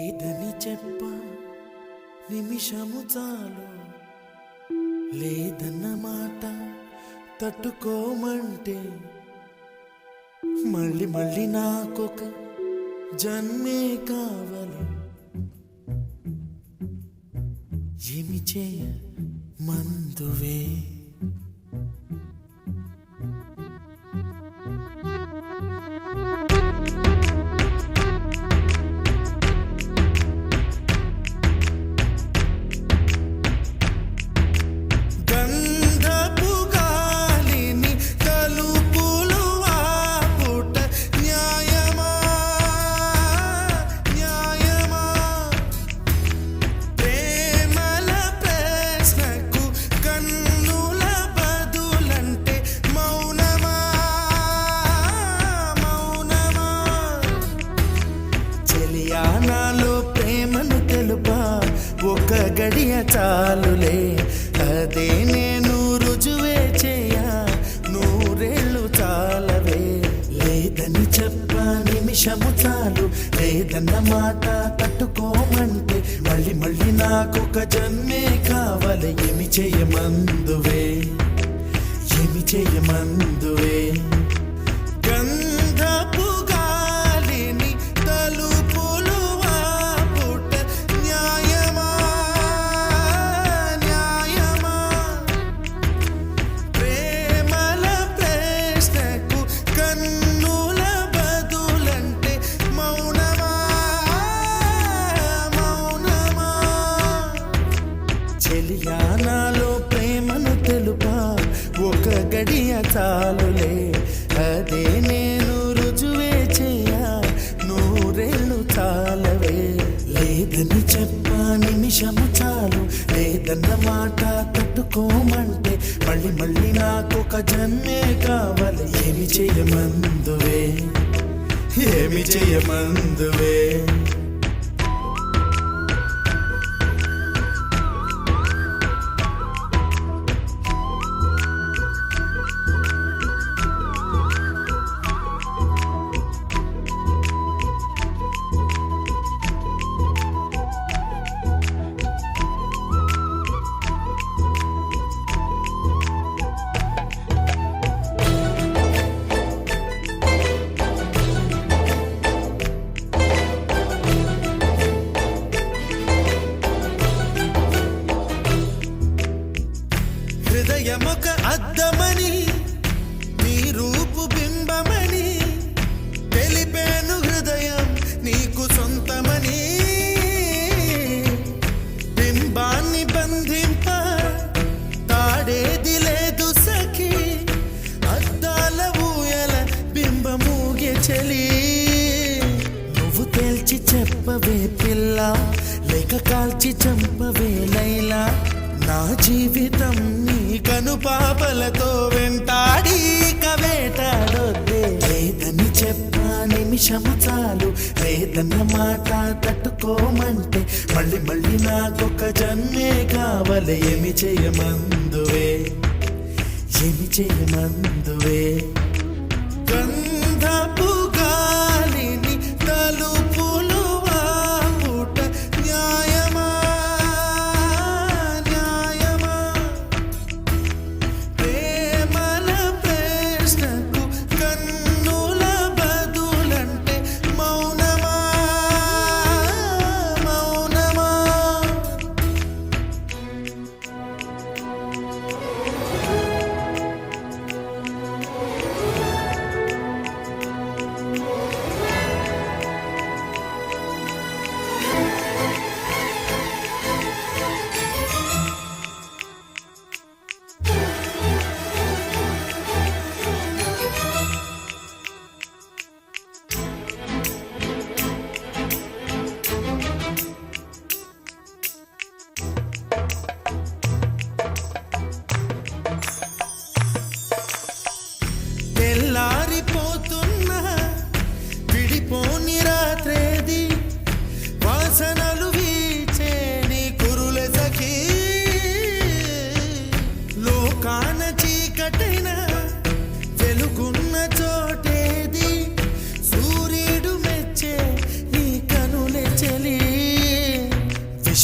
లేదని చెప్ప నిమిషము చాలు, లేదన్న మాట తట్టుకోమంటే మళ్ళీ మళ్ళీ నాకొక జన్మే కావాలి. ఏమి చేయ మందువే నాలో ప్రేమను తెలుపా ఒక గడియ చాలులే, అదే నేను రుజువే చేయ నూరేళ్ళు చాలవే. లేదని చెప్ప నిమిషము చాలు, లేదన్న మాట తట్టుకోమంటే మళ్ళీ మళ్ళీ నాకొక జన్మే కావాలి. ఏమి చేయమందువే, ఏమి చేయమందువే. గంధపు గాలిని తలుపులు ఆపుట న్యాయమా న్యాయమా, ప్రేమల ప్రశ్నకు కన్నుల బదులంటే మౌనమా మౌనమా. చెలియా నాలో ప్రేమను తెలుపా ఒక గడియ చాలులే, అదే నేను రుజువే చేయ నూరేళ్ళు చాలవే. లేదని చెప్ప నిమిషము చాలు, లేదన్న మాట తట్టుకోమంటే మళ్ళీ మళ్ళీ నాకొక జన్మే కావాలి. ఏమి చేయమందువే, ఏమి చేయమందువే. హృదయమొక అద్దమని నీ రూపు బింబమని తెలిపేను, హృదయం నీకు సొంతమని. బింబాన్ని బంధింప తాడేది లేదు సఖి, అద్దాల ఊయల బింబమూగే చలి. నువ్వు తేల్చి చెప్పవే పిల్ల, లేక కాల్చి చంపవే లైలా. నా జీవితం నీ కనుపాపలతో వెంటాడి కవేటాడొద్దే. లేదని చెప్ప నిమిషము చాలు, లేదన్న మాట తట్టుకోమంటే మళ్ళీ మళ్ళీ నాకొక జన్మే కావాలి. ఏమి చేయమందువే, ఏమి చేయమందువే. గంధపు గాలిని తలుపులు ఆపుట న్యాయమా న్యాయమా, ప్రేమల ప్రశ్నకు కన్నుల బదులంటే మౌనమా మౌనమా.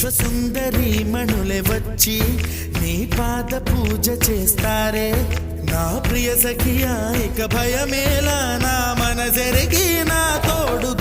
విశ్వసుందరి మణులే వచ్చి నీ పాద పూజ చేస్తారే నా ప్రియ సఖియా ఇక భయమేలా నా మనసెరిగి నా తోడు